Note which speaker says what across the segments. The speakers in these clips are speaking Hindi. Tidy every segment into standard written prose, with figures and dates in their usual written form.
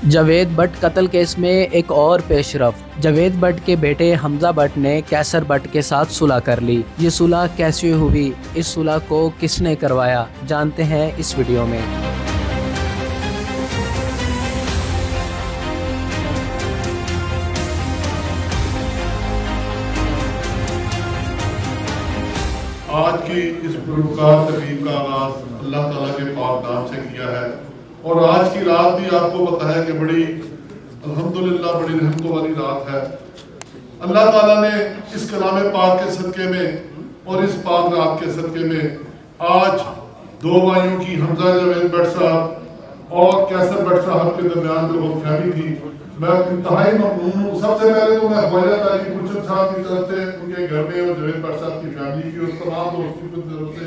Speaker 1: जावेद भट्ट कत्ल केस में एक और पेशरफ। जावेद भट्ट के बेटे हमजा भट्ट ने कैसर भट्ट के साथ सुलह कर ली। ये सुलह कैसे हुई, इस सुलह को किसने करवाया, जानते हैं इस वीडियो में।
Speaker 2: आज की इस पुरस्कार तकरीब का आगाज अल्लाह ताला के पाक नाम से किया है और आज की रात भी आपको पता है कि बड़ी अल्हम्दुलिल्लाह बड़ी रहमतों वाली रात है। अल्लाह ताला ने इस कलाम पाक के सदके में और इस पाक रात के सदके में आज दो भाइयों की हमजा जावेद भट्ट साहब और कैसर भट्ट साहब के दरमियान जो गमखैमी थी, मैं इंतहाई ममनून हूँ। सबसे पहले तो मैं ख्वाजा तारिक गुलशन साहब की तरफ से, उनके घर में और जावेद भट्ट साहब की फैमिली की और तमाम दोस्तों की तरफ से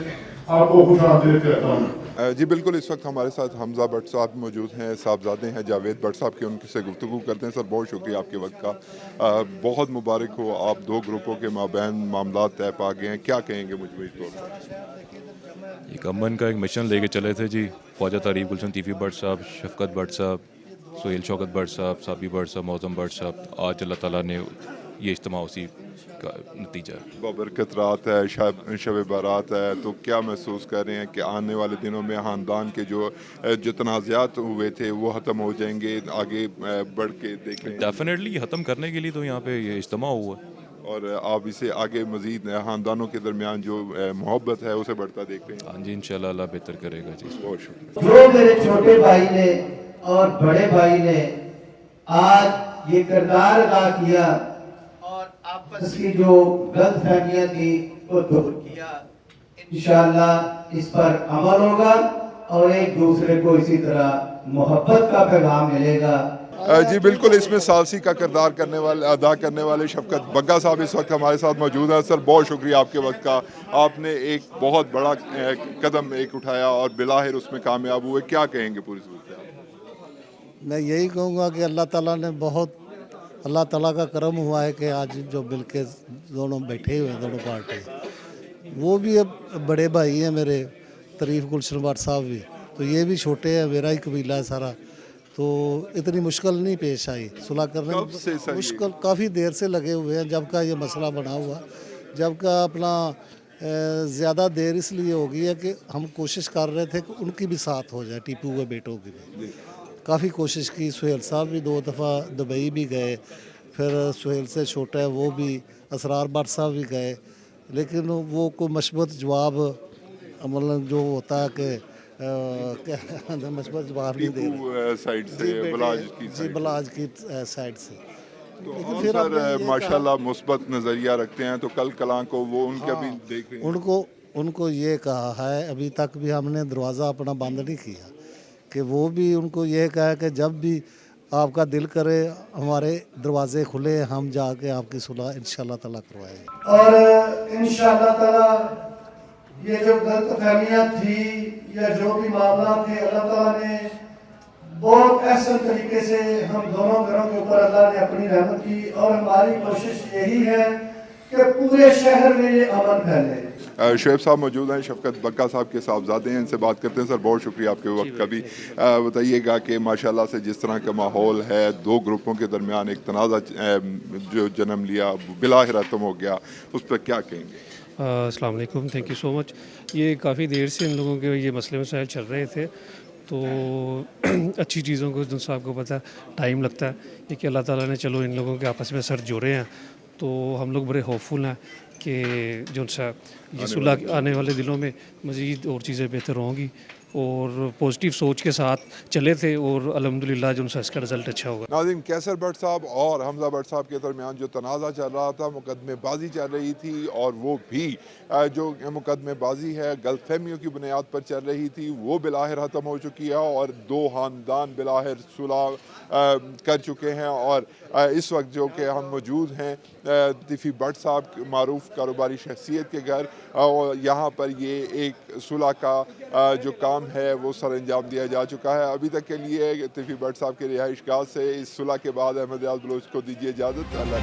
Speaker 2: आपको खुश आमदीद कहता हूँ।
Speaker 3: जी बिल्कुल, इस वक्त हमारे साथ हमजा भट्ट साहब मौजूद हैं, साहबजादे हैं जावेद भट्ट साहब के। उनसे गुफ्तगू करते हैं। सर, बहुत शुक्रिया आपके वक्त का। बहुत मुबारक हो, आप दो ग्रुपों के माबैन मामला तय पा गए हैं, क्या कहेंगे मुझे इस तौर पर?
Speaker 4: एक अमन का एक मिशन लेके चले थे जी। ख्वाजा तारीक गुलशन तीफी भट्ट साहब, शफकत भट्ट साहब, सोहेल शौकत भट्ट साहब, साबी भट्ट साहब, मौज़म भट्ट साहब। आज अल्लाह ताला ने ये इज्तिमा उसी का नतीजा है।
Speaker 3: बाबरकत रात है, शब बारात है, तो क्या महसूस कर रहे हैं कि आने वाले दिनों में ख़ानदान के जो तनाज़ात हुए थे वो ख़त्म हो जाएंगे, आगे बढ़ के देखें?
Speaker 4: डेफिनेटली ख़त्म करने के लिए तो यहाँ पे ये इज्तिमा हुआ है
Speaker 3: और आप इसे आगे मज़ीद ख़ानदानों के दरमियान जो मोहब्बत है उसे बढ़ता देख रहे हैं?
Speaker 4: हाँ जी, इंशाल्लाह अल्लाह बेहतर करेगा जी।
Speaker 3: बहुत शुक्रिया।
Speaker 5: जो मेरे छोटे भाई ने और बड़े भाई ने आज ये किरदार अदा किया और आपस की जो गलतफहमियां थी वो दूर किया। इंशाअल्लाह इस पर अमल होगा और एक दूसरे को इसी तरह मोहब्बत का पैगाम मिलेगा।
Speaker 3: जी बिल्कुल, इसमें सालसी का किरदार अदा करने वाले शफकत बग्गा साहब इस वक्त हमारे साथ मौजूद हैं। सर, बहुत शुक्रिया आपके वक्त का। आपने एक बहुत बड़ा कदम उठाया और बिलाहिर उसमें कामयाब हुए, क्या कहेंगे पूरी सूरत?
Speaker 6: मैं यही कहूँगा कि अल्लाह ताला ने अल्लाह ताला का करम हुआ है कि आज जो मिल के दोनों बैठे हुए हैं, दोनों पार्टी, वो भी अब बड़े भाई हैं मेरे, तारीफ गुलशन भट्ट साहब भी, तो ये भी छोटे हैं, मेरा ही कबीला है सारा, तो इतनी मुश्किल नहीं पेश आई सुलह करने में। मुश्किल काफ़ी देर से लगे हुए हैं, जब का ये मसला बना हुआ, जब का अपना ज़्यादा देर इसलिए हो गई है कि हम कोशिश कर रहे थे कि उनकी भी साथ हो जाए, टीपू के बेटों की भी काफ़ी कोशिश की। सुहेल साहब भी 2 दफ़ा दुबई भी गए, फिर सुहेल से छोटा है वो भी असरार भट्ट साहब भी गए, लेकिन वो कोई मशबत जवाब मतलब जो होता है कि मशबत जवाब नहीं दे रहे
Speaker 3: साइड से,
Speaker 6: बलाज की साइड से।
Speaker 3: तो लेकिन फिर सर माशाल्लाह मुस्बत नज़रिया रखते हैं, तो कल कलां को वो उनका भी देख रहे हैं। उनको
Speaker 6: ये कहा है, अभी तक भी हमने दरवाज़ा अपना बंद नहीं किया, कि वो भी उनको ये कहा कि जब भी आपका दिल करे हमारे दरवाजे खुले, हम जाके आपकी सुलह इंशाल्लाह ताला करवाएंगे।
Speaker 5: और इंशाल्लाह ताला ये जो गलतफहमियां थी या जो भी मामला थे, अल्लाह ताला ने बहुत एहसन तरीके से हम दोनों घरों के ऊपर अल्लाह ने अपनी रहमत की और हमारी कोशिश यही है कि पूरे शहर में ये अमन फैले।
Speaker 3: शुएब साहब मौजूद हैं, शफकत बग्गा साहब के साहबजादे हैं, इनसे बात करते हैं। सर, बहुत शुक्रिया आपके वक्त का भी। बताइएगा कि माशाल्लाह से जिस तरह का माहौल है, दो ग्रुपों के दरमियान एक तनाज़ा जो जन्म लिया, बिलाहिर ख़त्म हो गया, उस पर क्या कहेंगे?
Speaker 7: अस्सलाम वालेकुम, थैंक यू सो मच। ये काफ़ी देर से इन लोगों के ये मसले मसाइल चल रहे थे, तो अच्छी चीज़ों को जो आपको पता है टाइम लगता है, ये कि अल्लाह ताला ने चलो इन लोगों के आपस में सर जोड़े हैं, तो हम लोग बड़े होपफुल हैं कि जो सा ये सुलह आने वाले दिनों में मज़ीद और चीज़ें बेहतर होंगी, और पॉजिटिव सोच के साथ चले थे और अल्हम्दुलिल्लाह जो उनका इसका रिज़ल्ट अच्छा होगा।
Speaker 3: नाज़रीन, कैसर भट्ट साहब और हमजा भट्ट साहब के दरमियान जो तनाज़ा चल रहा था, मुकदमेबाजी चल रही थी, और वो भी जो मुकदमेबाजी है गलतफहमियों की बुनियाद पर चल रही थी, वो बिलाहिर ख़त्म हो चुकी है और दो ख़ानदान बिलाहिर सुलह कर चुके हैं। और इस वक्त जो कि हम मौजूद हैं तीफी भट्ट साहब मारूफ कारोबारी शख्सियत के घर, और यहाँ पर ये एक सुलह का जो काम है वो सर अंजाम दिया जा चुका है। अभी तक के लिए तीफी भट्ट साहब के रिहाइश गाह से इस सुलह के बाद अहमद रियाज बलोच को दीजिए इजाज़त। अल्लाह